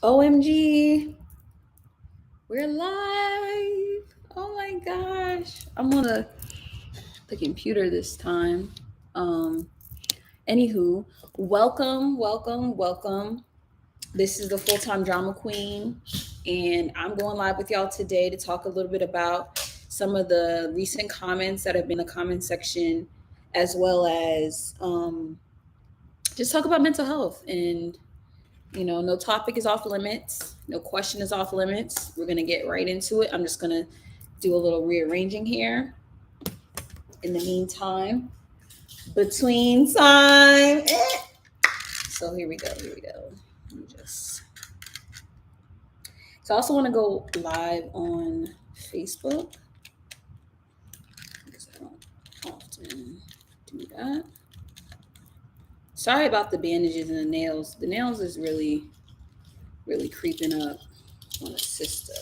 OMG, we're live. Oh my gosh. I'm on the computer this time. Um, Anywho, welcome. This is the full-time drama queen, and I'm going live with y'all today to talk a little bit about some of the recent comments that have been in the comment section, as well as just talk about mental health. And no topic is off limits, no question is off limits. We're gonna get right into it. I'm just gonna do a little rearranging here in the meantime. Between time. So here we go. Let me just. So I also want to go live on Facebook because I don't often do that. Sorry about the bandages and the nails. The nails is really creeping up on a sister.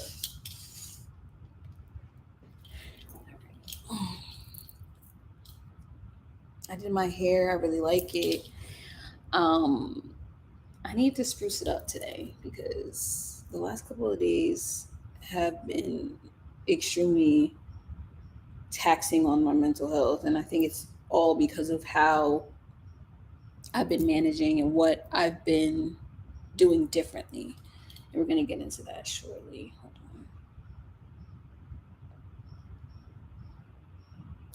I did my hair. I really like it. Um, I need to spruce it up today because the last couple of days have been extremely taxing on my mental health. And I think it's all because of how I've been managing and what I've been doing differently. And we're going to get into that shortly. Hold on.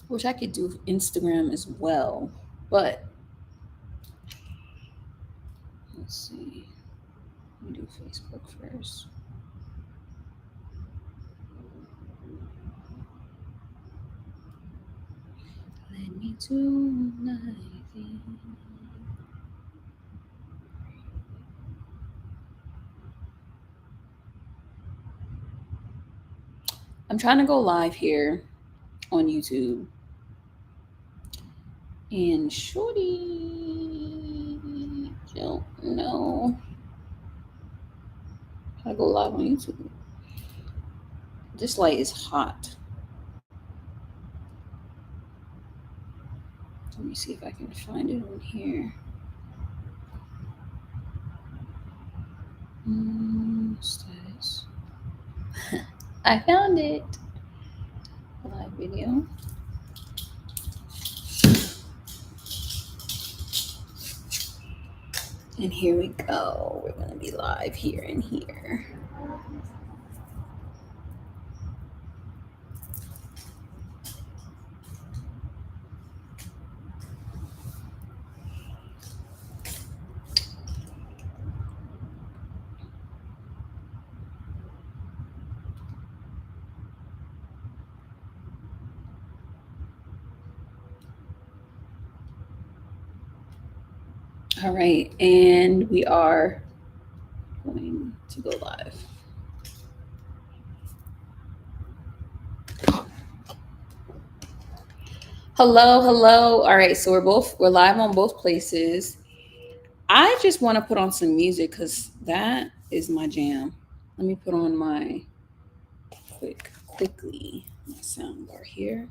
Wish I could do Instagram as well, but let's see. Let me do Facebook first. Let me do my thing. I'm trying to go live here on YouTube. And shorty don't know how to go live on YouTube. This light is hot. Let me see if I can find it on here. Status. I found it. Live video. And here we go. We're going to be live here and here. All right. And we are going to go live. Hello. All right, so we're live on both places. I just want to put on some music because that is my jam. Let me put on my quickly my sound bar here,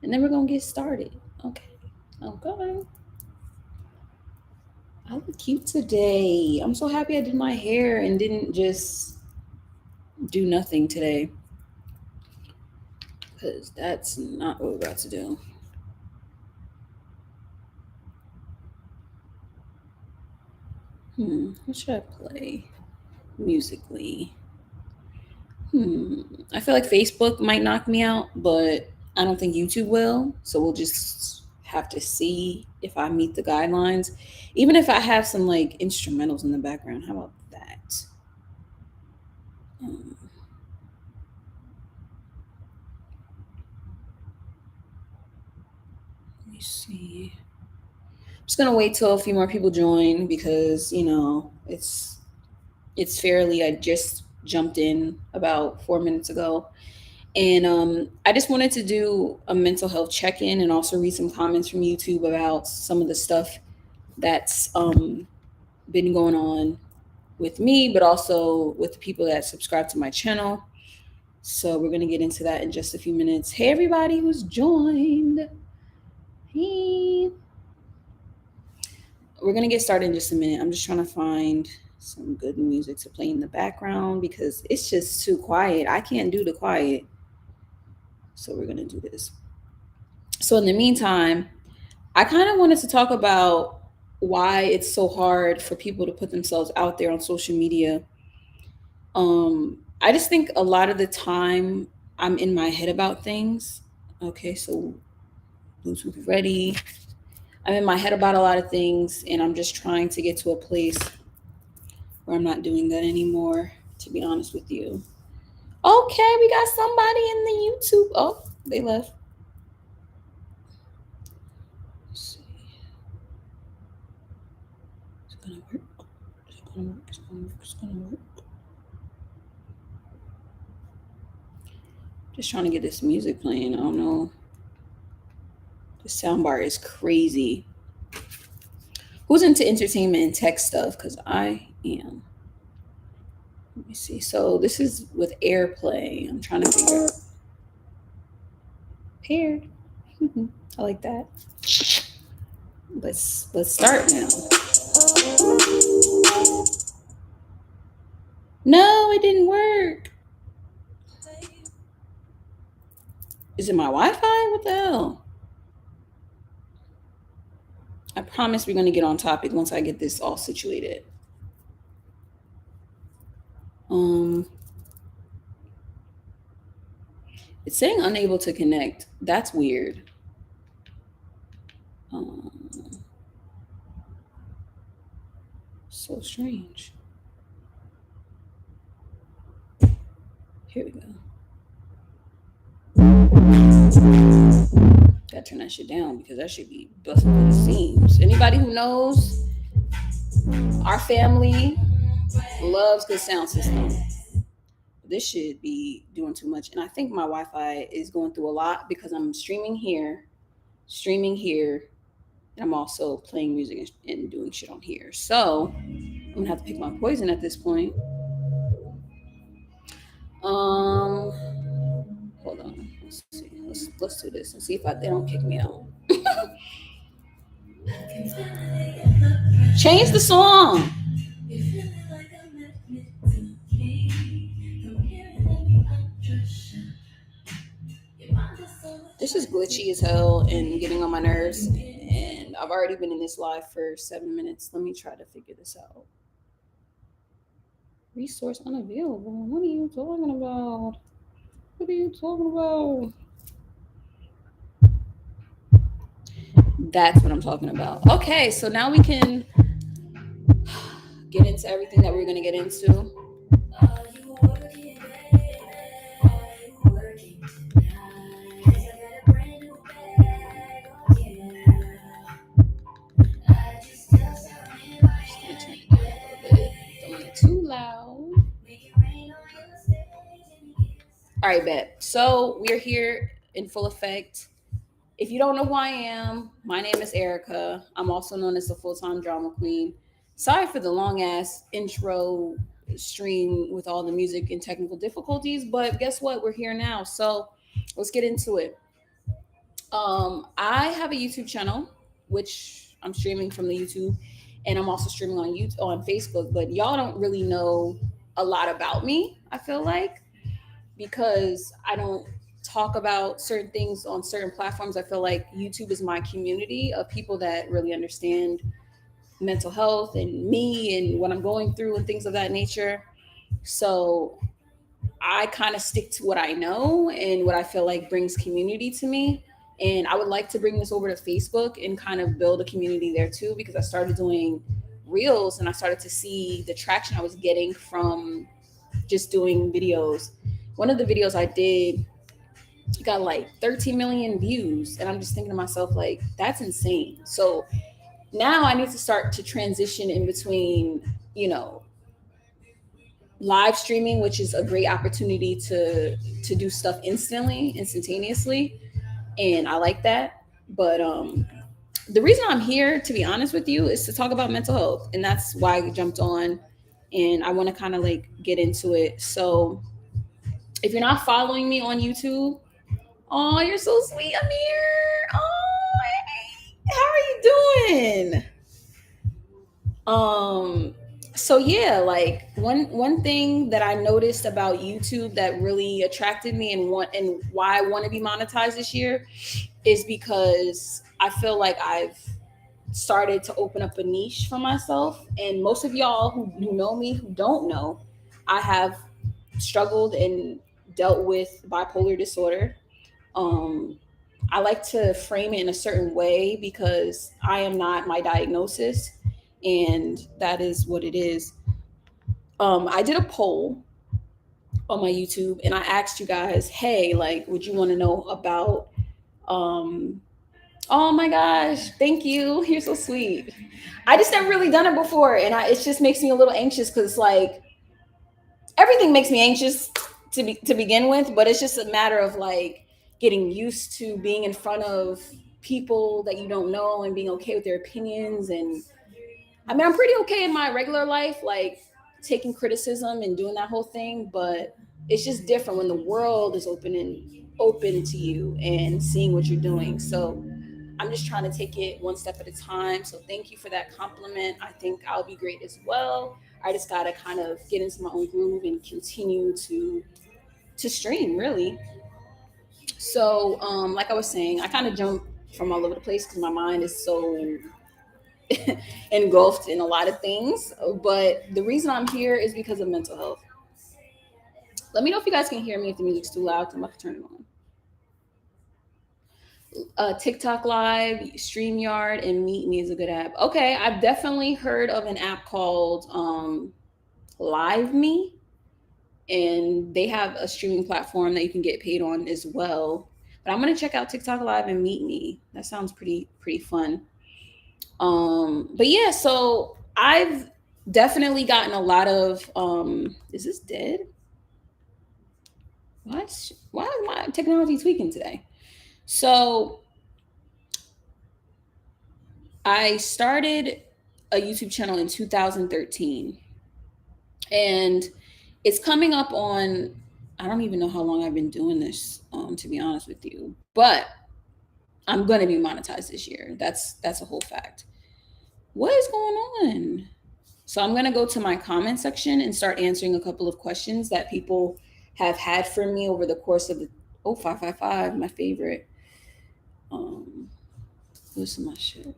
and then we're gonna get started. Okay. I look cute today. I'm so happy I did my hair and didn't just do nothing today because that's not what we're about to do. What should I play musically? I feel like Facebook might knock me out, but I don't think YouTube will. So we'll just have to see if I meet the guidelines. Even if I have some like instrumentals in the background, how about that? Um, Let me see. I'm just gonna wait till a few more people join because it's fairly. I just jumped in about 4 minutes ago. And I just wanted to do a mental health check in and also read some comments from YouTube about some of the stuff that's been going on with me, but also with the people that subscribe to my channel. So we're going to get into that in just a few minutes. Hey, everybody who's joined. Hey. We're going to get started in just a minute. I'm just trying to find some good music to play in the background because it's just too quiet. I can't do the quiet. So we're going to do this. So in the meantime, I kind of wanted to talk about why it's so hard for people to put themselves out there on social media. I just think a lot of the time I'm in my head about things. Okay, so Bluetooth ready. I'm in my head about a lot of things, and I'm just trying to get to a place where I'm not doing that anymore, to be honest with you. Okay, we got somebody in the YouTube. Oh, they left. Let's see. It's gonna work. It's gonna work. It's gonna work. It's gonna work. Just trying to get this music playing. I don't know. The soundbar is crazy. Who's into entertainment and tech stuff? Because I am. Let me see. So this is with AirPlay. I'm trying to figure out. Paired. I like that. Let's start now. No, it didn't work. Is it my Wi-Fi? What the hell? I promise we're gonna get on topic once I get this all situated. Um, it's saying unable to connect. That's weird. Um, so strange. Here we go. Gotta turn that shit down because that should be busting to the seams. Anybody who knows, our family loves good sound system. This should be doing too much. And I think my Wi-Fi is going through a lot because I'm streaming here, and I'm also playing music and doing shit on here. So I'm gonna have to pick my poison at this point. Hold on. Let's see. Let's do this and see if they don't kick me out. Change the song. This is glitchy as hell and getting on my nerves. And I've already been in this live for 7 minutes. Let me try to figure this out. Resource unavailable. What are you talking about? What are you talking about? That's what I'm talking about. Okay, so now we can get into everything that we're going to get into. Too loud. All right, bet. So we're here in full effect. If you don't know who I am, my name is Erica. I'm also known as the full-time drama queen. Sorry for the long ass intro stream with all the music and technical difficulties, but guess what? We're here now. So let's get into it. I have a YouTube channel, which I'm streaming from the YouTube, and I'm also streaming on YouTube on Facebook. But y'all don't really know a lot about me. I feel like because I don't talk about certain things on certain platforms. I feel like YouTube is my community of people that really understand mental health and me and what I'm going through and things of that nature. So I kind of stick to what I know and what I feel like brings community to me. And I would like to bring this over to Facebook and kind of build a community there too, because I started doing reels and I started to see the traction I was getting from just doing videos. One of the videos I did got like 13 million views. And I'm just thinking to myself, like, that's insane. So now I need to start to transition in between, live streaming, which is a great opportunity to do stuff instantaneously, and I like that. But the reason I'm here, to be honest with you, is to talk about mental health, and that's why I jumped on, and I want to kind of like get into it. So if you're not following me on YouTube, oh, you're so sweet, Amir. Oh, hey, how are you doing? So yeah, like one thing that I noticed about YouTube that really attracted me and why I want to be monetized this year is because I feel like I've started to open up a niche for myself. And most of y'all who know me, who don't know, I have struggled and dealt with bipolar disorder. Um, I like to frame it in a certain way because I am not my diagnosis, and that is what it is. I did a poll on my YouTube and I asked you guys, hey, like, would you want to know about um, oh my gosh, thank you. You're so sweet. I just never really done it before, and it just makes me a little anxious because like everything makes me anxious to begin with, but it's just a matter of like getting used to being in front of people that you don't know and being okay with their opinions. And I mean, I'm pretty okay in my regular life, like taking criticism and doing that whole thing, but it's just different when the world is open to you and seeing what you're doing. So I'm just trying to take it one step at a time. So thank you for that compliment. I think I'll be great as well. I just gotta kind of get into my own groove and continue to stream really. So like I was saying, I kind of jump from all over the place because my mind is so engulfed in a lot of things. But the reason I'm here is because of mental health. Let me know if you guys can hear me if the music's too loud. I'm about to turn it on. TikTok Live, StreamYard, and Meet Me is a good app. Okay, I've definitely heard of an app called Live Me, and they have a streaming platform that you can get paid on as well. But I'm gonna check out TikTok Live and Meet Me. That sounds pretty fun. But yeah, so I've definitely gotten a lot of. Is this dead? Why is my technology tweaking today? So I started a YouTube channel in 2013, and it's coming up on, I don't even know how long I've been doing this, to be honest with you, but I'm gonna be monetized this year. That's a whole fact. What is going on? So I'm gonna go to my comment section and start answering a couple of questions that people have had for me over the course of the 0555, my favorite. Um, listen to my shit.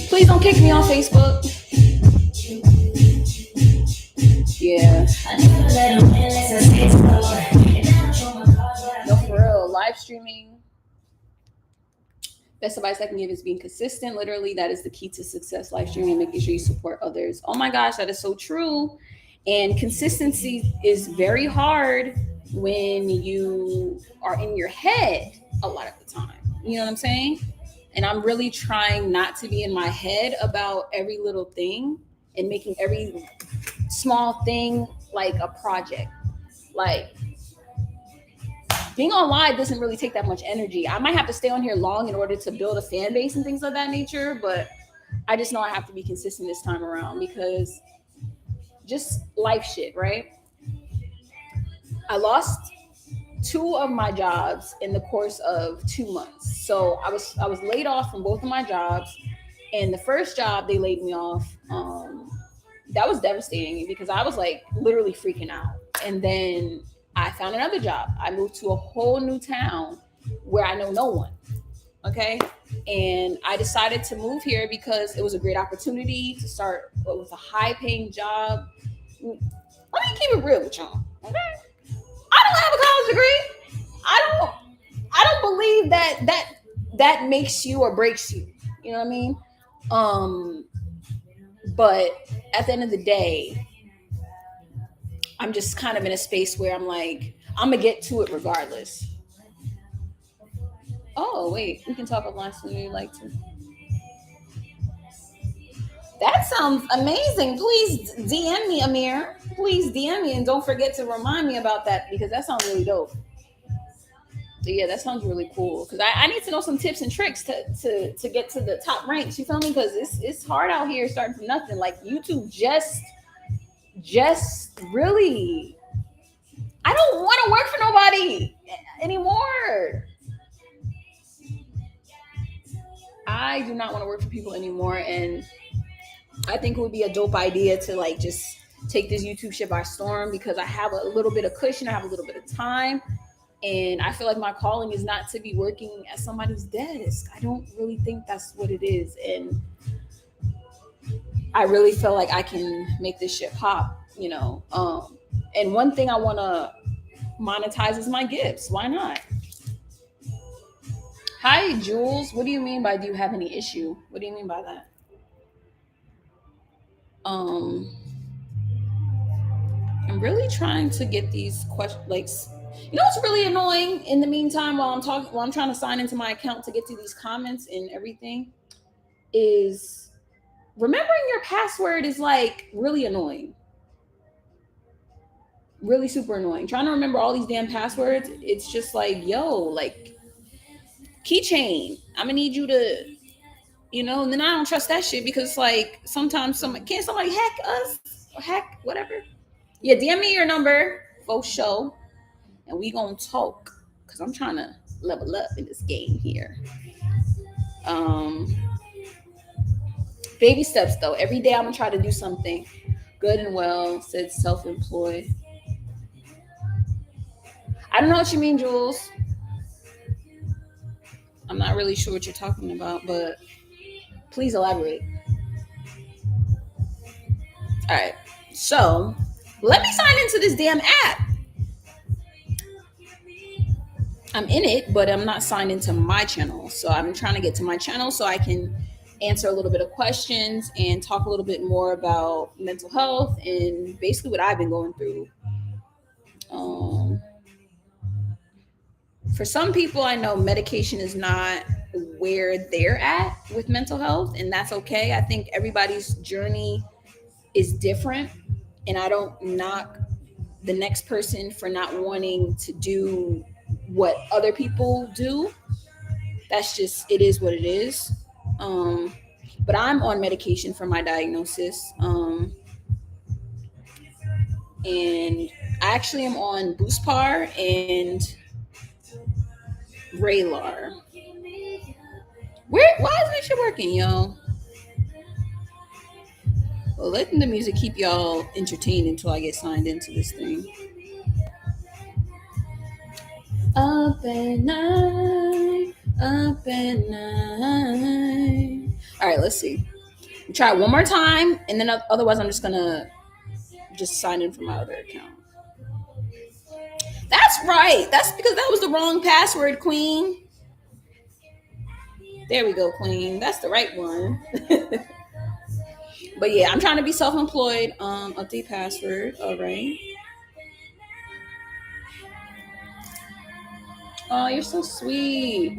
Please don't kick me on Facebook. Yeah. No, for real. Live streaming. Best advice I can give is being consistent. Literally, that is the key to success. Live streaming and making sure you support others. Oh my gosh, that is so true. And consistency is very hard when you are in your head a lot of the time. You know what I'm saying? And I'm really trying not to be in my head about every little thing and making every small thing like a project. Like being on live doesn't really take that much energy. I might have to stay on here long in order to build a fan base and things of that nature, but I just know I have to be consistent this time around because just life shit, right? I lost two of my jobs in the course of 2 months. So I was laid off from both of my jobs, and the first job they laid me off. That was devastating because I was like literally freaking out. And then I found another job. I moved to a whole new town where I know no one. Okay. And I decided to move here because it was a great opportunity to start with a high paying job. Let me keep it real with y'all. Okay. I don't have a college degree. I don't believe that makes you or breaks you. You know what I mean? But at the end of the day, I'm just kind of in a space where I'm like, I'm gonna get to it regardless. Oh wait, we can talk offline so you like to. That sounds amazing. Please DM me, Amir. Please DM me and don't forget to remind me about that because that sounds really dope. So yeah, that sounds really cool. Because I need to know some tips and tricks to get to the top ranks. You feel me? Because it's hard out here starting from nothing. Like YouTube just really, I don't want to work for nobody anymore. I do not want to work for people anymore, and I think it would be a dope idea to like just take this YouTube shit by storm because I have a little bit of cushion, I have a little bit of time, and I feel like my calling is not to be working at somebody's desk. I don't really think that's what it is, and I really feel like I can make this shit pop, you know. And one thing I want to monetize is my gifts. Why not? Hi, Jules. What do you mean by do you have any issue? What do you mean by that? Um, I'm really trying to get these questions. Like, you know, what's really annoying. In the meantime, while I'm trying to sign into my account to get to these comments and everything, is remembering your password is like really annoying, really super annoying. Trying to remember all these damn passwords, it's just like, yo, like keychain. I'm gonna need you to, you know. And then I don't trust that shit because like sometimes somebody hack us or hack whatever. Yeah, DM me your number for show, and we gonna talk because I'm trying to level up in this game here. Um, Baby steps though. Every day I'm gonna try to do something good and well. Said self-employed. I don't know what you mean, Jules. I'm not really sure what you're talking about, but please elaborate. All right. So let me sign into this damn app. I'm in it, but I'm not signed into my channel. So I'm trying to get to my channel so I can answer a little bit of questions and talk a little bit more about mental health and basically what I've been going through. Um, for some people, I know medication is not where they're at with mental health, and that's okay. I think everybody's journey is different, and I don't knock the next person for not wanting to do what other people do. That's just, it is what it is. Um, but I'm on medication for my diagnosis, and I actually am on Buspar and Raylar. Why isn't this shit working, yo? Well, letting the music keep y'all entertained until I get signed into this thing. Up at night, up at night. All right, let's see. Try it one more time, and then otherwise, I'm just gonna just sign in from my other account. That's right. That's because that was the wrong password, Queen. There we go, Queen. That's the right one. But yeah, I'm trying to be self-employed. Update password. All right. Oh, you're so sweet.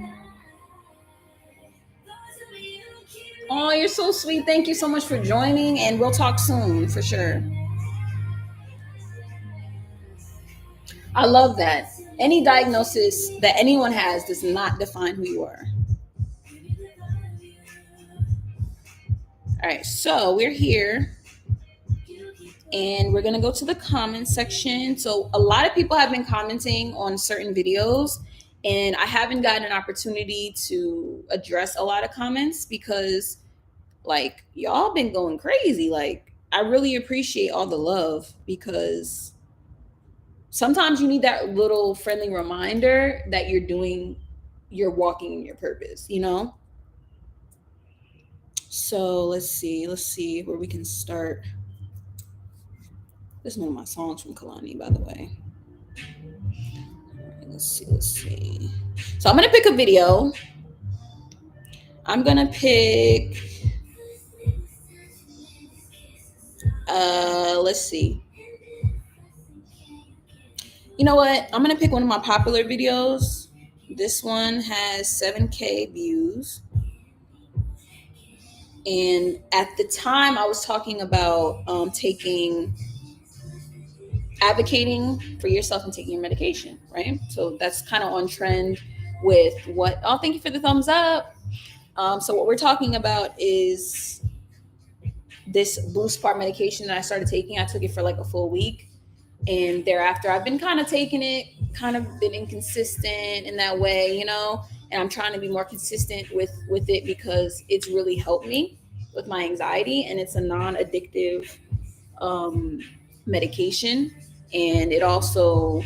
Oh, you're so sweet. Thank you so much for joining, and we'll talk soon for sure. I love that. Any diagnosis that anyone has does not define who you are. All right, so we're here and we're going to go to the comment section. So a lot of people have been commenting on certain videos, and I haven't gotten an opportunity to address a lot of comments because like y'all been going crazy. Like I really appreciate all the love because sometimes you need that little friendly reminder that you're walking in your purpose, you know? So let's see where we can start. This is one of my songs from Kalani, by the way. Let's see. So I'm gonna pick a video. I'm gonna pick let's see. You know what? I'm gonna pick one of my popular videos. This one has 7K views. And at the time I was talking about advocating for yourself and taking your medication, right? So that's kind of on trend with what, oh, thank you for the thumbs up. So what we're talking about is this Buspar medication that I started taking. I took it for like a full week. And thereafter, I've been kind of taking it, kind of been inconsistent in that way, you know? and I'm trying to be more consistent with it because it's really helped me with my anxiety, and it's a non-addictive um, medication, and it also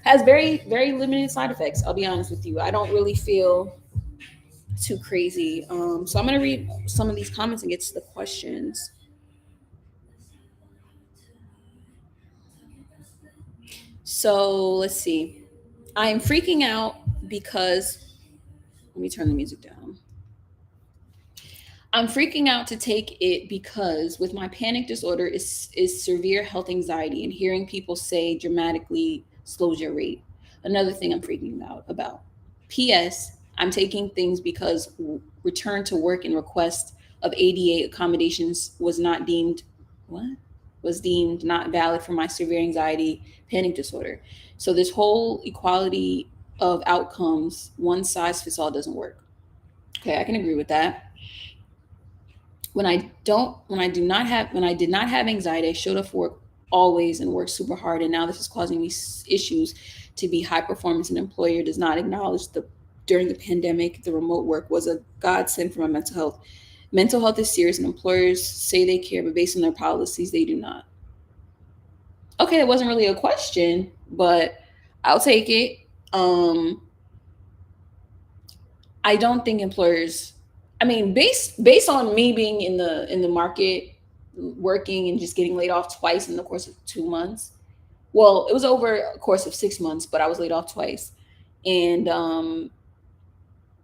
has very limited side effects. I'll be honest with you. I don't really feel too crazy. So I'm gonna read some of these comments and get to the questions. So let's see. I am freaking out because let me turn the music down. I'm freaking out to take it because with my panic disorder is severe health anxiety, and hearing people say dramatically slows your rate. Another thing I'm freaking out about. P.S. I'm taking things because return to work and request of ADA accommodations was not deemed what? Was deemed not valid for my severe anxiety panic disorder. So this whole equality of outcomes, one size fits all doesn't work. Okay, I can agree with that. When I did not have anxiety, I showed up for work always and worked super hard, and now this is causing me issues to be high performance. An employer does not acknowledge the during the pandemic the remote work was a godsend for my mental health. Mental health is serious, and employers say they care, but based on their policies they do not. Okay, that wasn't really a question, but I'll take it. um I don't think employers. I mean, based on me being in the market, working and just getting laid off twice in the course of 2 months. Well, it was over a course of 6 months, but I was laid off twice, and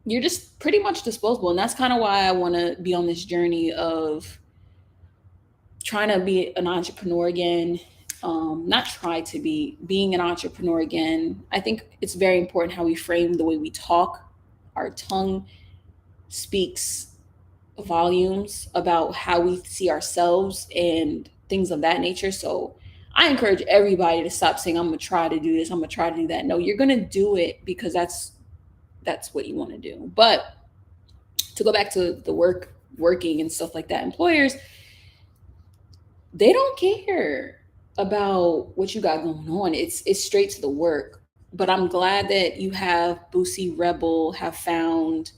you're just pretty much disposable, and that's kind of why I want to be on this journey of trying to be an entrepreneur again. Not try to be being an entrepreneur again. I think it's very important how we frame the way we talk. Our tongue speaks volumes about how we see ourselves and things of that nature. So I encourage everybody to stop saying, I'm gonna try to do this, I'm gonna try to do that. No, you're gonna do it because that's what you want to do. But to go back to the working and stuff like that, employers, they don't care about what you got going on. It's straight to the work. But I'm glad that you have Boosie Rebel have found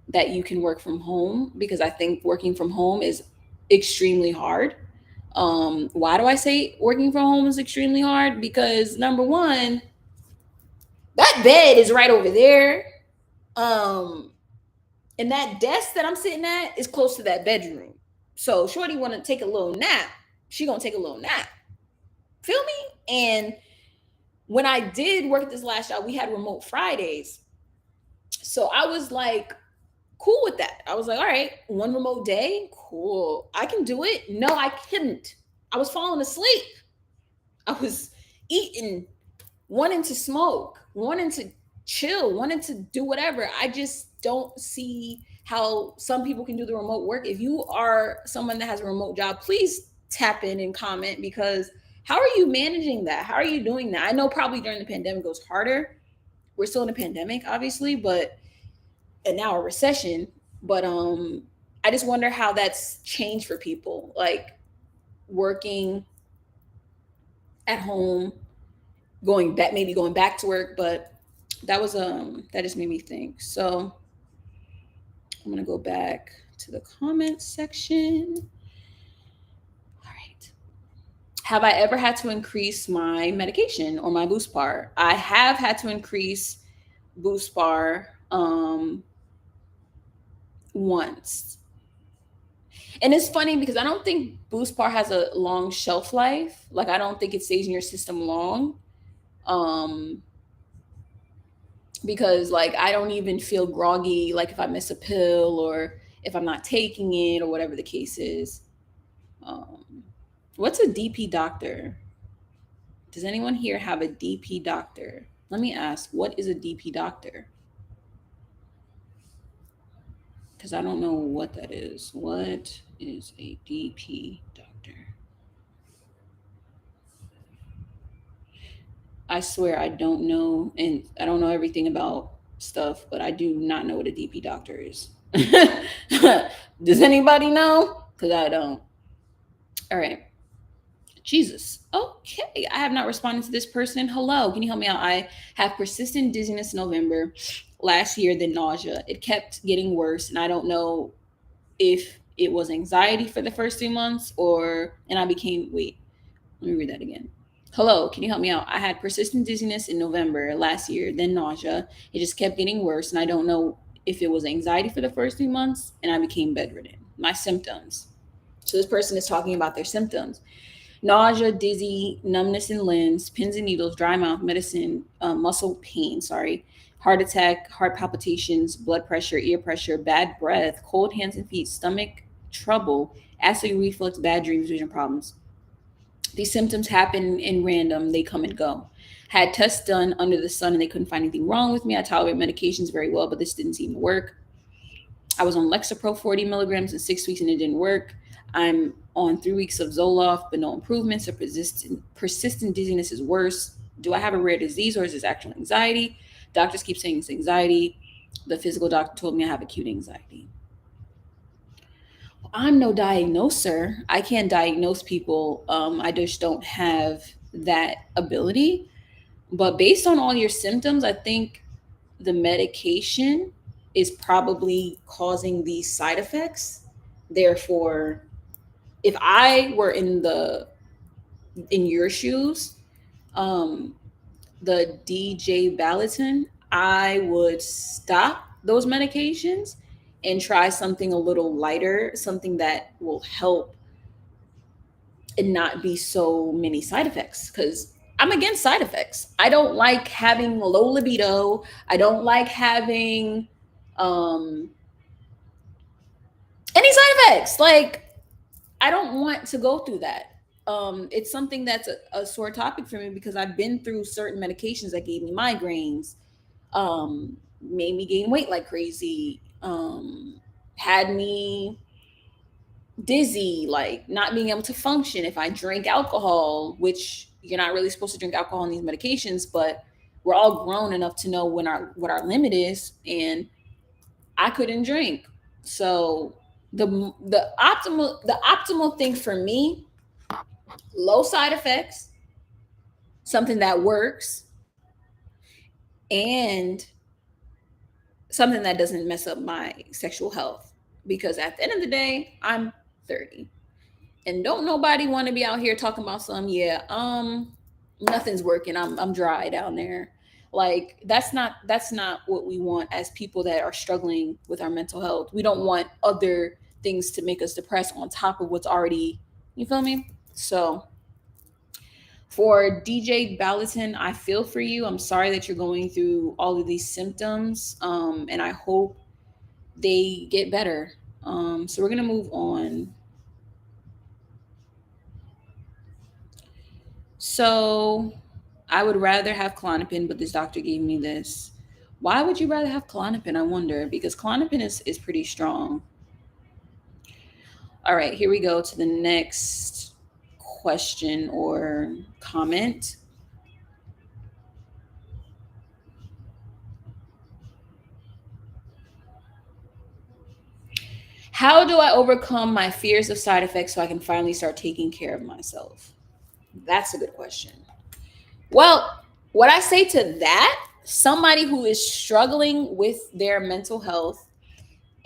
that you can work from home, because I think working from home is extremely hard. Why do I say working from home is extremely hard? Because number one, that bed is right over there. Um, and that desk that I'm sitting at is close to that bedroom. So Shorty wanna take a little nap. She gonna take a little nap. Feel me? And when I did work at this last job, we had remote Fridays. So I was like, cool with that. I was like, all right, one remote day, cool. I can do it. No, I couldn't. I was falling asleep. I was eating, wanting to smoke, wanting to chill, wanting to do whatever. I just don't see how some people can do the remote work. If you are someone that has a remote job, please tap in and comment, because how are you managing that? How are you doing that? I know probably during the pandemic it was harder. We're still in a pandemic, obviously, but and now a recession. But I just wonder how that's changed for people, like working at home, going back, maybe going back to work. But that was that just made me think. So I'm gonna go back to the comments section. All right. Have I ever had to increase my medication or my boost bar? I have had to increase boost bar once. And it's funny because I don't think Boost Bar has a long shelf life. Like I don't think it stays in your system long. Um, because like I don't even feel groggy like if I miss a pill or if I'm not taking it or whatever the case is. Um, what's a DP doctor? Does anyone here have a DP doctor? Let me ask, what is a DP doctor? Because I don't know what that is. What is a DP doctor? I swear I don't know, and I don't know everything about stuff, but I do not know what a DP doctor is. Does anybody know? Because I don't. All right. Jesus. Okay, I have not responded to this person. Hello, can you help me out? I have persistent dizziness in November last year, then nausea. It kept getting worse, and I don't know if it was anxiety for the first 3 months and I became, wait, let me read that again. Hello, can you help me out? I had persistent dizziness in November last year, then nausea. It just kept getting worse, and I don't know if it was anxiety for the first 3 months and I became bedridden. My symptoms. So this person is talking about their symptoms: nausea, dizzy, numbness in limbs, pins and needles, dry mouth, medicine, muscle pain, sorry, heart attack, heart palpitations, blood pressure, ear pressure, bad breath, cold hands and feet, stomach trouble, acid reflux, bad dreams, vision problems. These symptoms happen in random, they come and go. Had tests done under the sun and they couldn't find anything wrong with me. I tolerate medications very well, but this didn't seem to work. I was on Lexapro 40 milligrams in 6 weeks and it didn't work. I'm on 3 weeks of Zoloft, but no improvements. Or persistent dizziness is worse. Do I have a rare disease or is this actual anxiety? Doctors keep saying it's anxiety. The physical doctor told me I have acute anxiety. I'm no diagnoser. I can't diagnose people. I just don't have that ability. But based on all your symptoms, I think the medication is probably causing these side effects. Therefore, if I were in your shoes, um, the DJ Balaton, I would stop those medications and try something a little lighter, something that will help and not be so many side effects. Because I'm against side effects. I don't like having low libido. I don't like having um, any side effects. Like, I don't want to go through that. It's something that's a sore topic for me because I've been through certain medications that gave me migraines, made me gain weight like crazy, had me dizzy, like not being able to function if I drink alcohol, which you're not really supposed to drink alcohol in these medications, but we're all grown enough to know when our what our limit is, and I couldn't drink. So the optimal thing for me, low side effects, something that works, and something that doesn't mess up my sexual health. Because at the end of the day, I'm 30. And don't nobody want to be out here talking about nothing's working. I'm dry down there. Like that's not what we want as people that are struggling with our mental health. We don't want other things to make us depressed on top of what's already, you feel me? So for DJ Balaton, I feel for you. I'm sorry that you're going through all of these symptoms. And I hope they get better. So we're gonna move on. So I would rather have Klonopin, but this doctor gave me this. Why would you rather have Klonopin? I wonder, because Klonopin is pretty strong. All right, here we go to the next question or comment. How do I overcome my fears of side effects so I can finally start taking care of myself? That's a good question. Well, what I say to that, somebody who is struggling with their mental health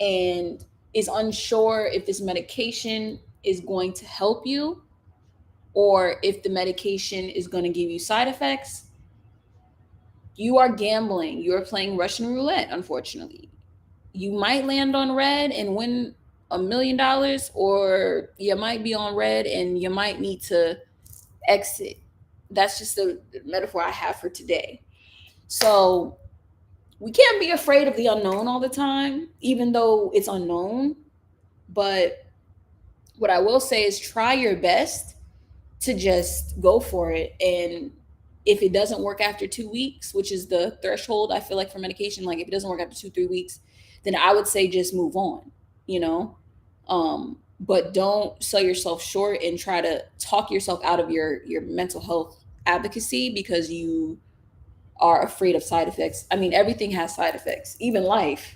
and is unsure if this medication is going to help you or if the medication is going to give you side effects, you are gambling. You're playing Russian roulette, unfortunately. You might land on red and win $1 million, or you might be on red and you might need to exit. That's just the metaphor I have for today. So we can't be afraid of the unknown all the time, even though it's unknown. But what I will say is try your best to just go for it. And if it doesn't work after 2 weeks, which is the threshold, I feel like for medication, like if it doesn't work after 2, 3 weeks, then I would say just move on, you know? But don't sell yourself short and try to talk yourself out of your mental health advocacy because you are afraid of side effects. I mean, everything has side effects, even life.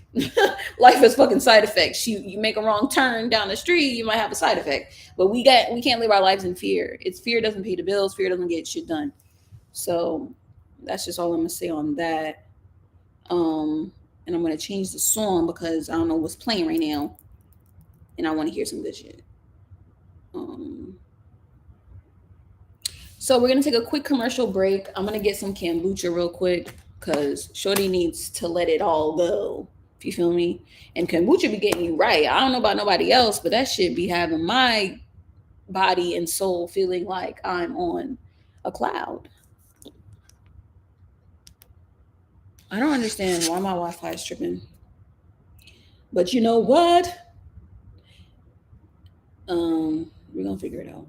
Life has fucking side effects. You make a wrong turn down the street, you might have a side effect. But we can't live our lives in fear. It's fear doesn't pay the bills, fear doesn't get shit done. So that's just all I'm gonna say on that. And I'm gonna change the song because I don't know what's playing right now, and I want to hear some good shit. Um, so we're gonna take a quick commercial break. I'm gonna get some kombucha real quick because Shorty needs to let it all go. If you feel me, and kombucha be getting you right. I don't know about nobody else, but that shit be having my body and soul feeling like I'm on a cloud. I don't understand why my Wi-Fi is tripping, but you know what? We're gonna figure it out.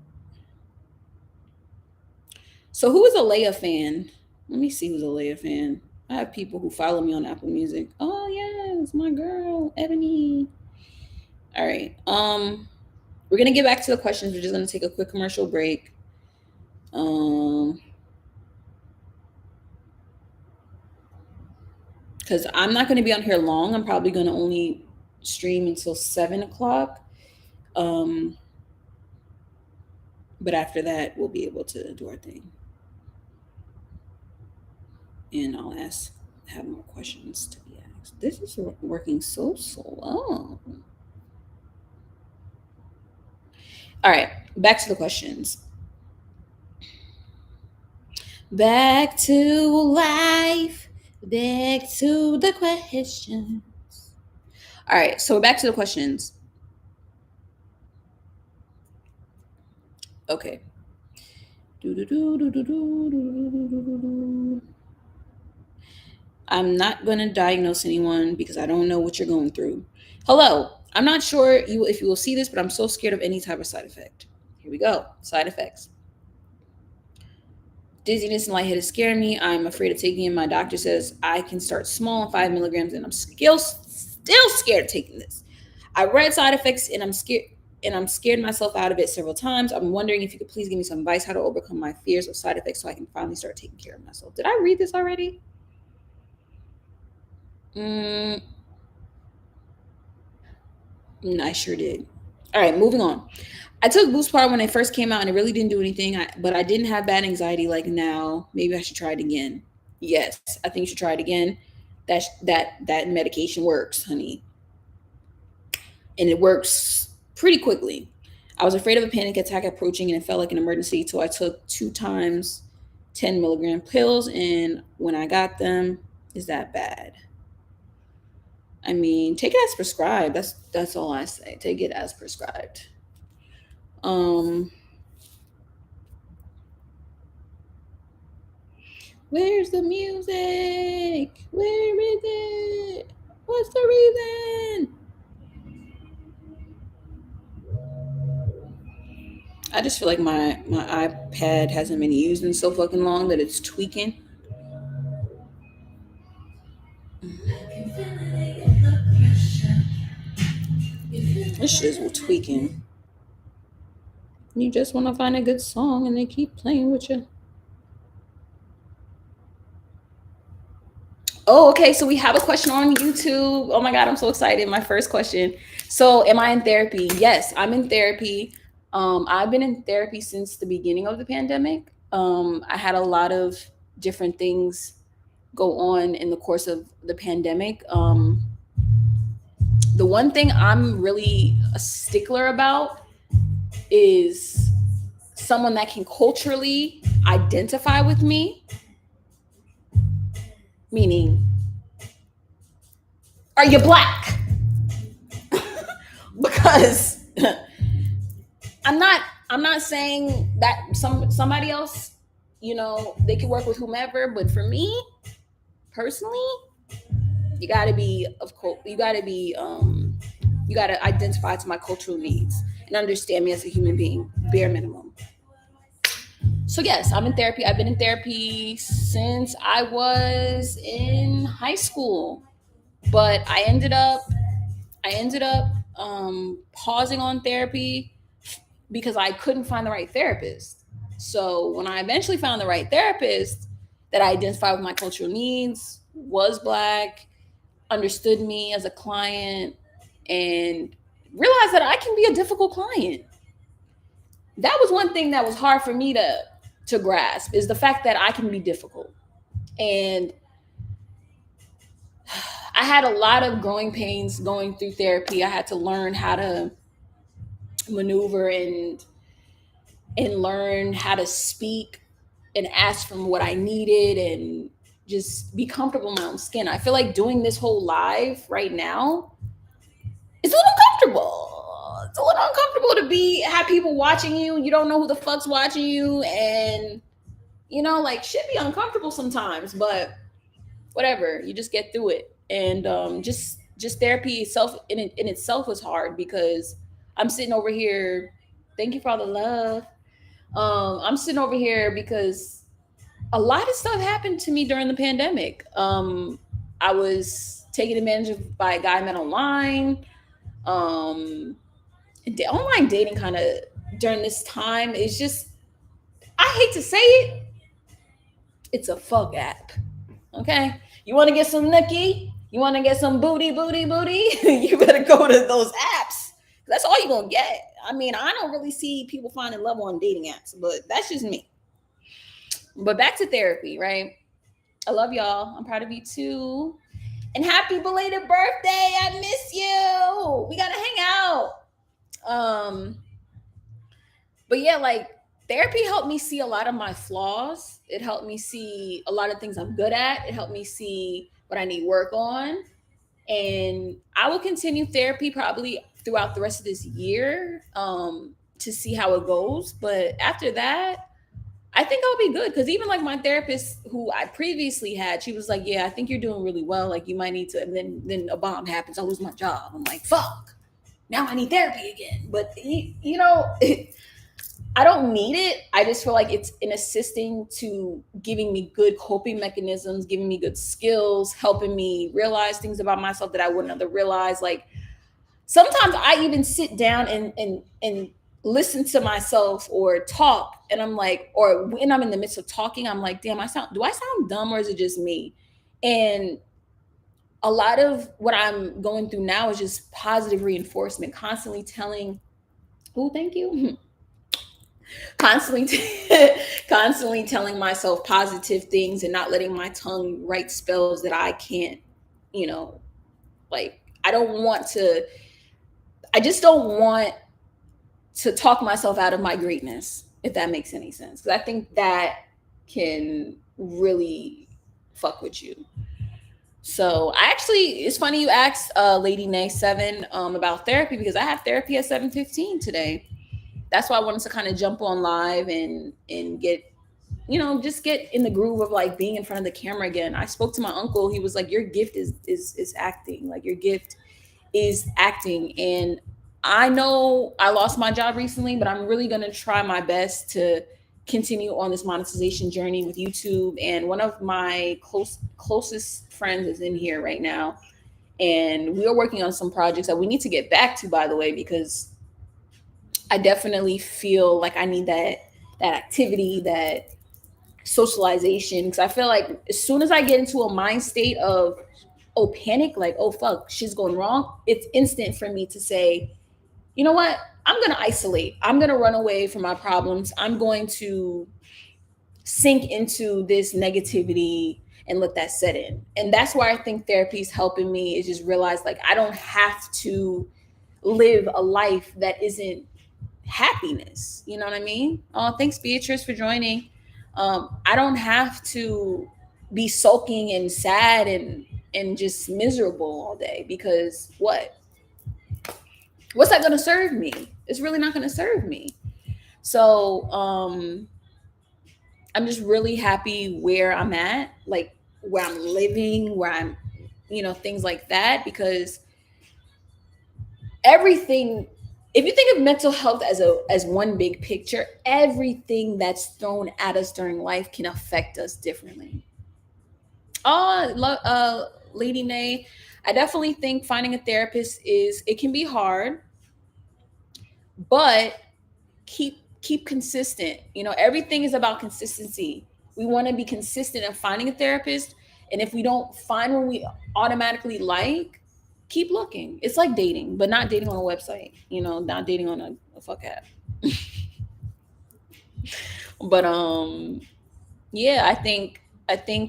So who is a Leia fan? Let me see who's a Leia fan. I have people who follow me on Apple Music. Oh yes, my girl, Ebony. All right. We're gonna get back to the questions. We're just gonna take a quick commercial break. Um because I'm not gonna be on here long. I'm probably gonna only stream until 7 o'clock. Um, but after that we'll be able to do our thing. And I'll have more questions to be asked. This is working so slow. All right, back to the questions. Back to life. Back to the questions. All right, so we're back to the questions. Okay. I'm not going to diagnose anyone because I don't know what you're going through. Hello. I'm not sure if you will see this, but I'm so scared of any type of side effect. Here we go. Side effects. Dizziness and lightheaded scare me. I'm afraid of taking it. My doctor says I can start small on 5 milligrams, and I'm still scared of taking this. I read side effects, and I'm scared myself out of it several times. I'm wondering if you could please give me some advice how to overcome my fears of side effects so I can finally start taking care of myself. Did I read this already? I sure did. All right, moving on. I took Buspar when it first came out, and it really didn't do anything. But I didn't have bad anxiety like now. Maybe I should try it again. Yes, I think you should try it again. That medication works, honey, and it works pretty quickly. I was afraid of a panic attack approaching, and it felt like an emergency. So I took 2 times 10 milligram pills, and when I got them, is that bad? I mean, take it as prescribed. That's all I say. Take it as prescribed. Um, where's the music? Where is it? What's the reason? I just feel like my iPad hasn't been used in so fucking long that it's tweaking. This shit is tweaking. You just want to find a good song and they keep playing with you. Oh, okay. So we have a question on YouTube. Oh my God, I'm so excited. My first question. So, am I in therapy? Yes, I'm in therapy. I've been in therapy since the beginning of the pandemic. I had a lot of different things go on in the course of the pandemic. The one thing I'm really a stickler about is someone that can culturally identify with me, meaning, are you black? Because I'm not saying that somebody else, they can work with whomever, but for me personally, you got to be you got to identify to my cultural needs and understand me as a human being, bare minimum. So yes, I'm in therapy. I've been in therapy since I was in high school, but I ended up pausing on therapy because I couldn't find the right therapist. So when I eventually found the right therapist, that I identify with my cultural needs, was Black, understood me as a client, and realized that I can be a difficult client. That was one thing that was hard for me to grasp, is the fact that I can be difficult. And I had a lot of growing pains going through therapy. I had to learn how to maneuver and learn how to speak and ask for what I needed and just be comfortable in my own skin. I feel like doing this whole live right now is a little uncomfortable. It's a little uncomfortable to have people watching you. You don't know who the fuck's watching you, and like, shit be uncomfortable sometimes. But whatever, you just get through it. And just therapy itself in itself was hard, because I'm sitting over here. Thank you for all the love. I'm sitting over here because a lot of stuff happened to me during the pandemic. I was taken advantage of by a guy I met online. Online dating kind of during this time is just, I hate to say it, it's a fuck app. Okay, you want to get some nookie, you want to get some booty, you better go to those apps. That's all you're gonna get. I mean, I don't really see people finding love on dating apps, but that's just me. But back to therapy, right? I love y'all. I'm proud of you too. And happy belated birthday. I miss you. We gotta hang out. But yeah, like, therapy helped me see a lot of my flaws. It helped me see a lot of things I'm good at. It helped me see what I need work on. And I will continue therapy probably throughout the rest of this year, to see how it goes. But after that, I think I'll be good, because even like my therapist who I previously had, she was like, "Yeah, I think you're doing really well. Like, you might need to." And then a bomb happens. I lose my job. I'm like, "Fuck! Now I need therapy again." But I don't need it. I just feel like it's an assisting to giving me good coping mechanisms, giving me good skills, helping me realize things about myself that I wouldn't have realized. Like, sometimes I even sit down and listen to myself or talk, and I'm like, or when I'm in the midst of talking, I'm like, damn, do I sound dumb, or is it just me? And a lot of what I'm going through now is just positive reinforcement, constantly telling, oh, thank you. constantly constantly telling myself positive things and not letting my tongue write spells that I can't, you know, like, I just don't want to talk myself out of my greatness, if that makes any sense. Because I think that can really fuck with you. So it's funny you asked Lady Nay 7 about therapy, because I have therapy at 7:15 today. That's why I wanted to kind of jump on live and get, just get in the groove of like being in front of the camera again. I spoke to my uncle. He was like, your gift is acting. Like, your gift is acting. And I know I lost my job recently, but I'm really going to try my best to continue on this monetization journey with YouTube. And one of my closest friends is in here right now. And we are working on some projects that we need to get back to, by the way, because I definitely feel like I need that activity, that socialization. Because I feel like as soon as I get into a mind state of, oh, panic, like, oh, fuck, shit's going wrong, it's instant for me to say, you know what? I'm going to isolate. I'm going to run away from my problems. I'm going to sink into this negativity and let that set in. And that's why I think therapy is helping me, is just realize, like, I don't have to live a life that isn't happiness. You know what I mean? Oh, thanks, Beatrice, for joining. I don't have to be sulking and sad and just miserable all day, because what's that going to serve me? It's really not going to serve me. So I'm just really happy where I'm at, like where I'm living, where I'm, things like that, because everything, if you think of mental health as one big picture, everything that's thrown at us during life can affect us differently. Lady Nay, I definitely think finding a therapist it can be hard, but keep consistent. Everything is about consistency. We want to be consistent in finding a therapist. And if we don't find one we automatically like, keep looking. It's like dating, but not dating on a website, not dating on a fuck app. But yeah, I think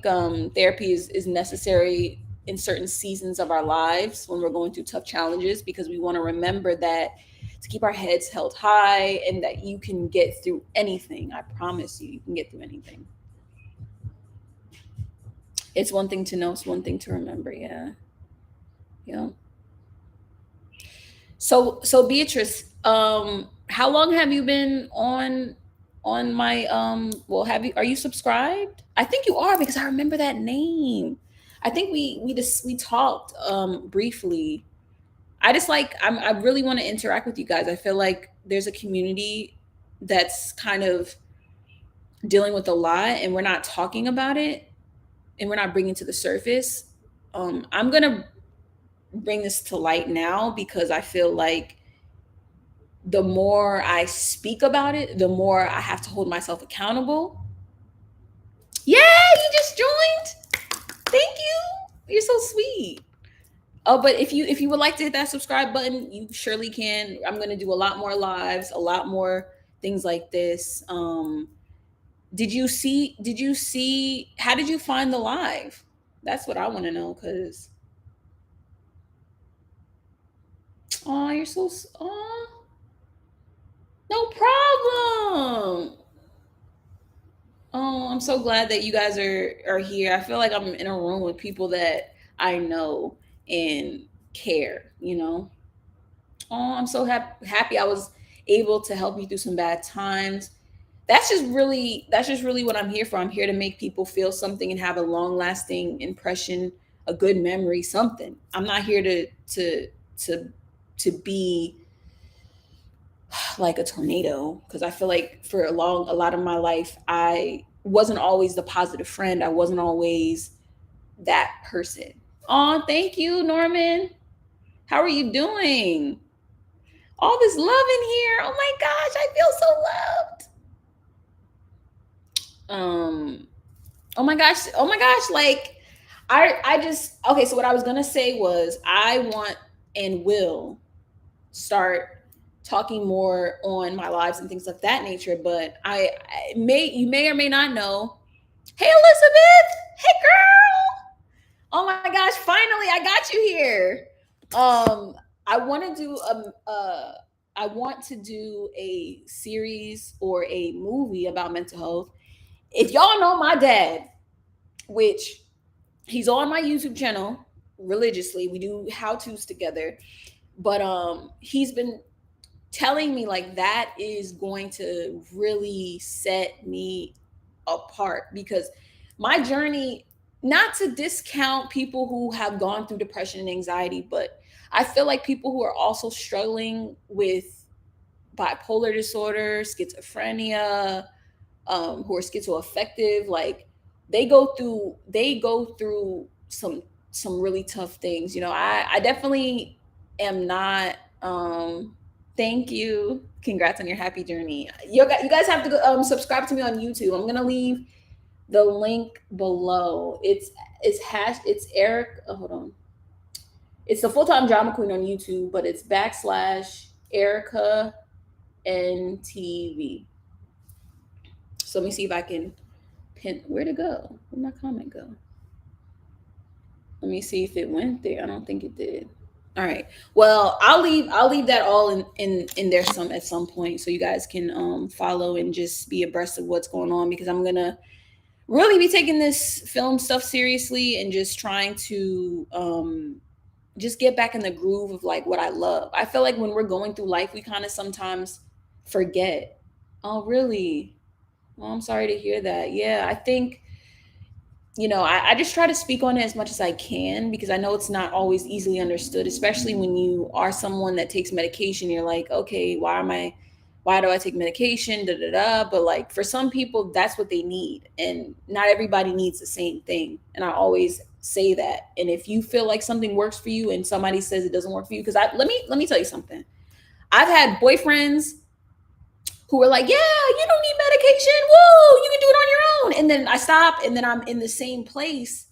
therapy is necessary in certain seasons of our lives when we're going through tough challenges, because we want to remember that to keep our heads held high and that you can get through anything. I promise you can get through anything. It's one thing to know, it's one thing to remember. Yeah. Yeah. So Beatrice, how long have you been on my well, are you subscribed? I think you are, because I remember that name. I think we talked briefly. I just like I really want to interact with you guys. I feel like there's a community that's kind of dealing with a lot, and we're not talking about it, and we're not bringing it to the surface. I'm going to bring this to light now, because I feel like the more I speak about it, the more I have to hold myself accountable. Yeah, you just joined. Thank you. You're so sweet. Oh, but if you would like to hit that subscribe button, you surely can. I'm gonna do a lot more lives, a lot more things like this. Did you see how did you find the live? That's what I want to know, because oh, you're so oh, no problem. Oh, I'm so glad that you guys are here. I feel like I'm in a room with people that I know and care, Oh, I'm so happy I was able to help you through some bad times. That's just really what I'm here for. I'm here to make people feel something and have a long-lasting impression, a good memory, something. I'm not here to to be like a tornado, because I feel like for a lot of my life I wasn't always the positive friend. I wasn't always that person. Oh, thank you, Norman. How are you doing? All this love in here. Oh my gosh, I feel so loved. Oh my gosh. Oh my gosh, like I just okay, so what I was going to say was I want and will start talking more on my lives and things of that nature. But you may or may not know. Hey, Elizabeth. Hey, girl. Oh my gosh! Finally, I got you here. I want to do I want to do a series or a movie about mental health. If y'all know my dad, which he's on my YouTube channel religiously, we do how tos together. But he's been telling me like that is going to really set me apart, because my journey, not to discount people who have gone through depression and anxiety, but I feel like people who are also struggling with bipolar disorder, schizophrenia, who are schizoaffective, like they go through some really tough things. I definitely am not thank you. Congrats on your happy journey. You guys have to go, subscribe to me on YouTube. I'm gonna leave the link below. It's Eric. Oh, hold on. It's the Full Time Drama Queen on YouTube, but it's / Erica NTV. So let me see if I can pin. Where'd it go? Where'd my comment go? Let me see if it went there. I don't think it did. All right. Well, I'll leave that all in there at some point, so you guys can follow and just be abreast of what's going on, because I'm gonna really be taking this film stuff seriously and just trying to just get back in the groove of like what I love. I feel like when we're going through life, we kind of sometimes forget. Oh, really? Well, I'm sorry to hear that. Yeah, I think I just try to speak on it as much as I can, because I know it's not always easily understood, especially when you are someone that takes medication. You're like, okay, why do I take medication? Da da da. But like for some people, that's what they need, and not everybody needs the same thing. And I always say that. And if you feel like something works for you, and somebody says it doesn't work for you, because let me tell you something. I've had boyfriends who were like, yeah, you don't need medication. Woo, you can do it on your own. And then I stop, and then I'm in the same place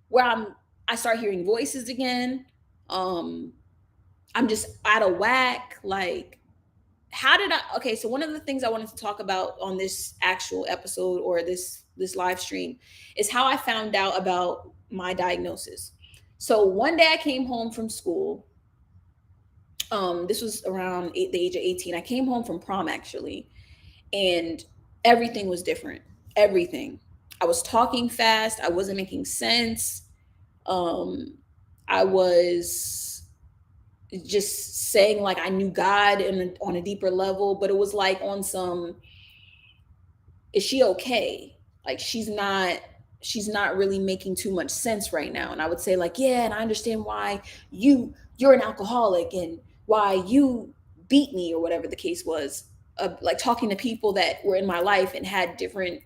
where I start hearing voices again. Um, I'm just out of whack. Like, how did I okay, so one of the things I wanted to talk about on this actual episode or this live stream is how I found out about my diagnosis. So one day I came home from school. This was around the age of 18. I came home from prom actually, and everything was different. Everything. I was talking fast, I wasn't making sense. Um I was just saying like I knew God on a deeper level, but it was like on some, is she okay? Like she's not really making too much sense right now. And I would say like, yeah, and I understand why you're an alcoholic and why you beat me or whatever the case was. Like talking to people that were in my life and had different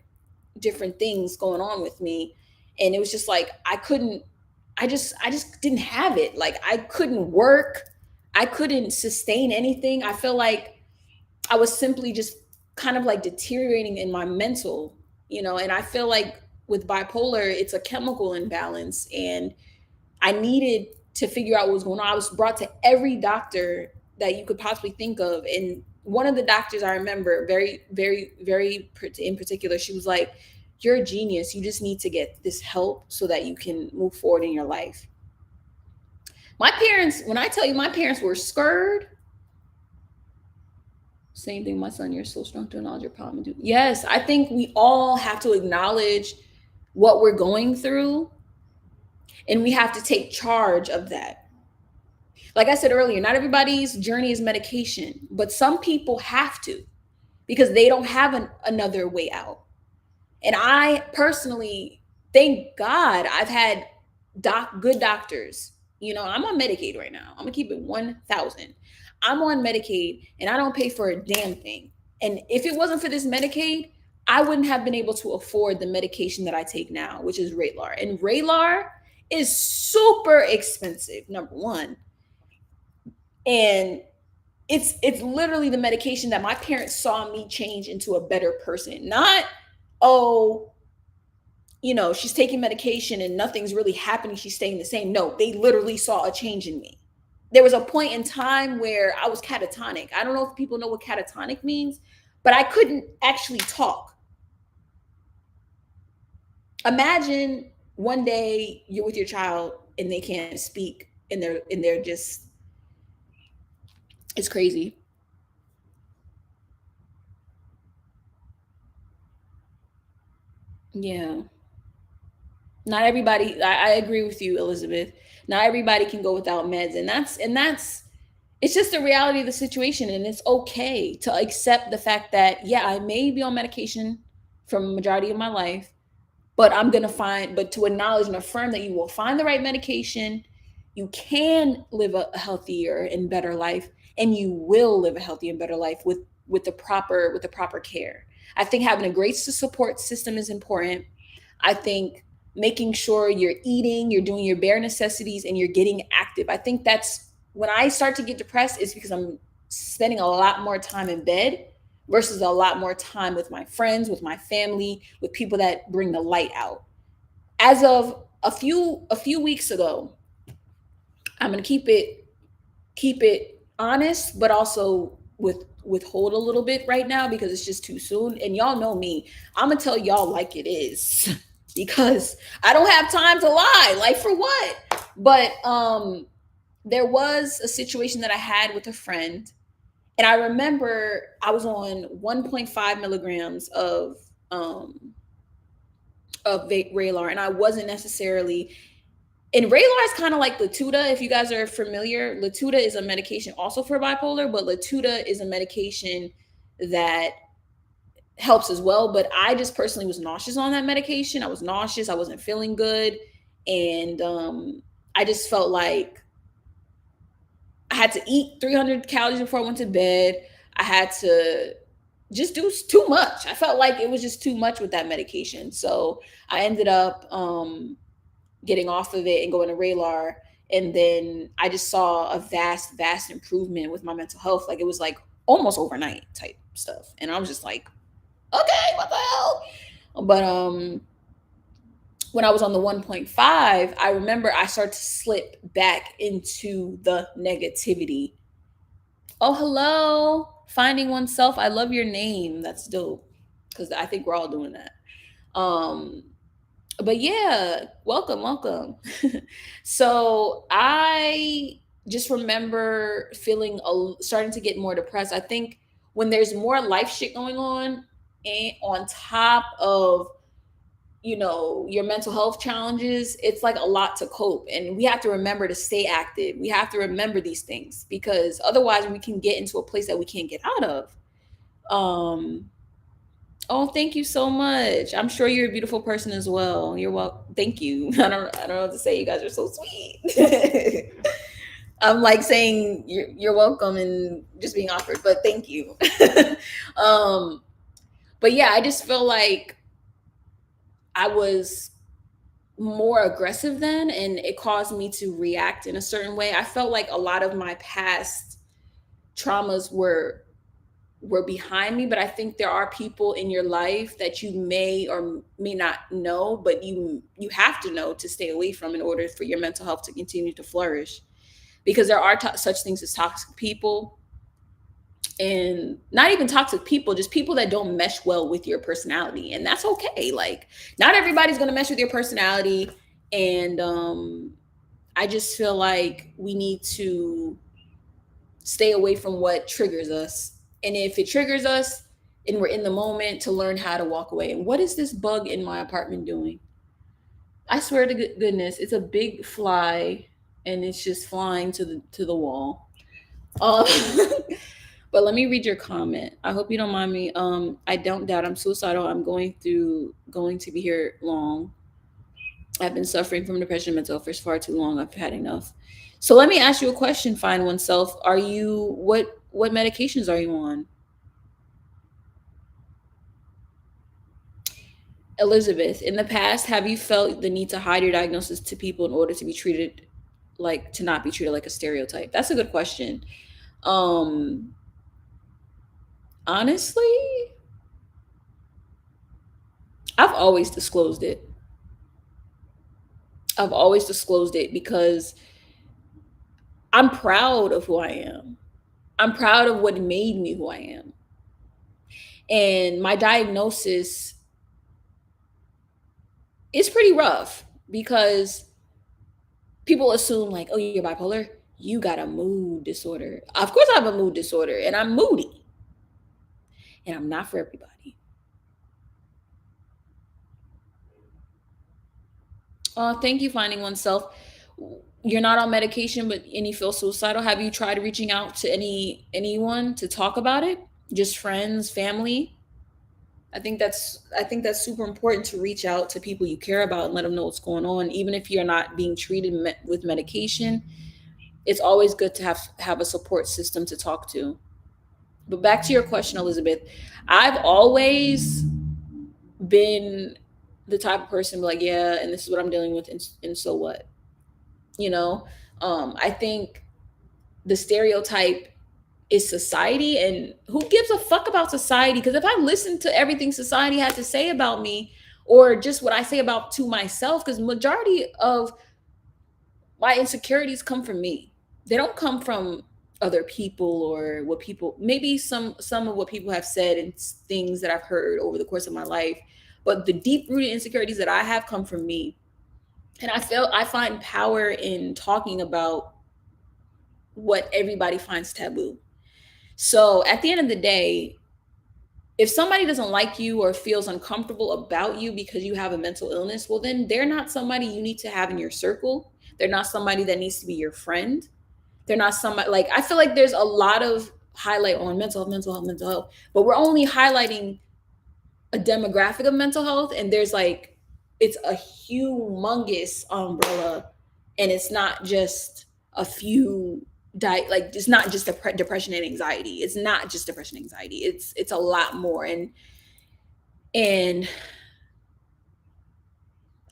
things going on with me, and it was just like I just didn't have it. Like I couldn't work, I couldn't sustain anything. I felt like I was simply just kind of like deteriorating in my mental, and I feel like with bipolar it's a chemical imbalance, and I needed to figure out what was going on. I was brought to every doctor that you could possibly think of. And one of the doctors I remember very, very, very in particular, she was like, you're a genius. You just need to get this help so that you can move forward in your life. My parents, when I tell you my parents were scared, same thing, my son, you're so strong to acknowledge your problem. Yes, I think we all have to acknowledge what we're going through, and we have to take charge of that. Like I said earlier, not everybody's journey is medication, but some people have to because they don't have another way out. And I personally, thank God, I've had good doctors. I'm on Medicaid right now. I'm gonna keep it 1,000. I'm on Medicaid and I don't pay for a damn thing. And if it wasn't for this Medicaid, I wouldn't have been able to afford the medication that I take now, which is Raylar. And Raylar is super expensive, number one. And it's literally the medication that my parents saw me change into a better person. Not, oh, she's taking medication and nothing's really happening, she's staying the same. No, they literally saw a change in me. There was a point in time where I was catatonic. I don't know if people know what catatonic means, but I couldn't actually talk. Imagine one day you're with your child and they can't speak, and they're just, it's crazy. Yeah. Not everybody, I agree with you, Elizabeth. Not everybody can go without meds. And that's it's just the reality of the situation. And it's okay to accept the fact that, yeah, I may be on medication for a majority of my life, but to acknowledge and affirm that you will find the right medication, you can live a healthier and better life, and you will live a healthy and better life with the proper care. I think having a great support system is important. I think making sure you're eating, you're doing your bare necessities, and you're getting active. I think that's when I start to get depressed, is because I'm spending a lot more time in bed versus a lot more time with my friends, with my family, with people that bring the light out. As of a few weeks ago, I'm gonna keep it honest, but also withhold a little bit right now because it's just too soon. And y'all know me, I'm gonna tell y'all like it is because I don't have time to lie. Like for what? But there was a situation that I had with a friend, and I remember I was on 1.5 milligrams um Raylar, and I wasn't necessarily. And Raylar is kind of like Latuda. If you guys are familiar, Latuda is a medication also for bipolar, but Latuda is a medication that helps as well. But I just personally was nauseous on that medication. I was nauseous. I wasn't feeling good, and I just felt like I had to eat 300 calories before I went to bed. I had to just do too much. I felt like it was just too much with that medication. So I ended up getting off of it and going to Raylar. And then I just saw a vast, vast improvement with my mental health. Like it was like almost overnight type stuff. And I was just like, okay, what the hell? But when I was on the 1.5, I remember I started to slip back into the negativity. Oh, hello. Finding oneself. I love your name. That's dope. Because I think we're all doing that. Um, but yeah, welcome, welcome. So I just remember feeling starting to get more depressed. I think when there's more life shit going on, and on top of your mental health challenges, it's like a lot to cope, and we have to remember to stay active. We have to remember these things, because otherwise we can get into a place that we can't get out of. um Oh, thank you so much. I'm sure you're a beautiful person as well. You're welcome. Thank you. I don't know what to say. You guys are so sweet. I'm like saying you're welcome and just being awkward, but thank you. um, but yeah, I just feel like I was more aggressive then, and it caused me to react in a certain way. I felt like a lot of my past traumas were behind me, but I think there are people in your life that you may or may not know, but you have to know to stay away from in order for your mental health to continue to flourish. Because there are such things as toxic people, and not even toxic people, just people that don't mesh well with your personality, and that's okay. Like, not everybody's going to mesh with your personality, and I just feel like we need to stay away from what triggers us. And if it triggers us and we're in the moment, to learn how to walk away. And what is this bug in my apartment doing? I swear to goodness, it's a big fly, and it's just flying to the wall. Um, but let me read your comment. I hope you don't mind me. I don't doubt I'm suicidal. I'm going to be here long. I've been suffering from depression and mental health for far too long. I've had enough. So let me ask you a question, Find Oneself. Are you what medications are you on? Elizabeth, in the past, have you felt the need to hide your diagnosis to people in order to be treated like to not be treated like a stereotype? That's a good question. Um Honestly, I've always disclosed it. I've always disclosed it because I'm proud of who I am. I'm proud of what made me who I am. And my diagnosis is pretty rough because people assume, like, oh, you're bipolar, you got a mood disorder. Of course I have a mood disorder, and I'm moody, and I'm not for everybody. Thank you, Finding Oneself. You're not on medication, but and you feel suicidal. Have you tried reaching out to anyone to talk about it? Just friends, family? I think that's super important, to reach out to people you care about and let them know what's going on, even if you're not being treated with medication. It's always good to have a support system to talk to. But back to your question, Elizabeth, I've always been the type of person like, yeah, and this is what I'm dealing with, and so what? You know, I think the stereotype is society, and who gives a fuck about society? Because if I listen to everything society had to say about me, or just what I say about to myself, because majority of my insecurities come from me. They don't come from other people, or what people, maybe some of what people have said and things that I've heard over the course of my life, but the deep rooted insecurities that I have come from me. And I find power in talking about what everybody finds taboo. So at the end of the day, if somebody doesn't like you or feels uncomfortable about you because you have a mental illness, well, then they're not somebody you need to have in your circle. They're not somebody that needs to be your friend. They're not somebody, like, I feel like there's a lot of highlight on mental health, mental health, mental health, but we're only highlighting a demographic of mental health, and there's like, it's a humongous umbrella, and it's not just a few like, it's not just depression and anxiety. It's not just depression and anxiety. It's a lot more, and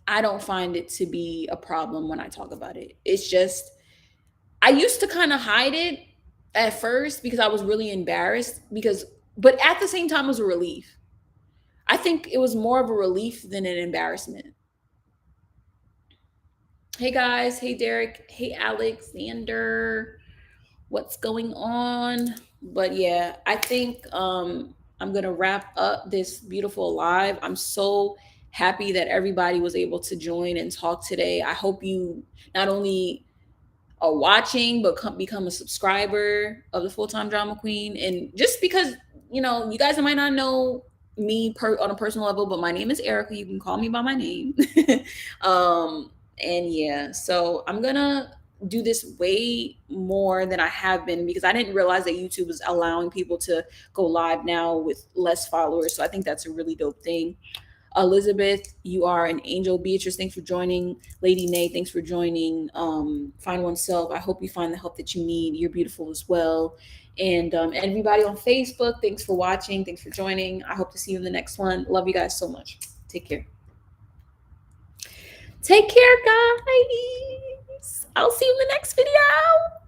I don't find it to be a problem when I talk about it. It's just, I used to kind of hide it. at first because I was really embarrassed but at the same time it was a relief. I think it was more of a relief than an embarrassment. Hey guys, hey Derek, hey Alexander, what's going on? But yeah, I think I'm gonna wrap up this beautiful live. I'm so happy that everybody was able to join and talk today. I hope you not only are watching but become a subscriber of the Full Time Drama Queen. And just because you guys might not know me on a personal level, but my name is Erica. You can call me by my name. um, and yeah, so I'm gonna do this way more than I have been because I didn't realize that YouTube is allowing people to go live now with less followers. So I think that's a really dope thing. Elizabeth, you are an angel. Beatrice, thanks for joining. Lady Nay, thanks for joining. Find Oneself, I hope you find the help that you need. You're beautiful as well. And everybody on Facebook, thanks for watching. Thanks for joining. I hope to see you in the next one. Love you guys so much. Take care. Take care, guys. I'll see you in the next video.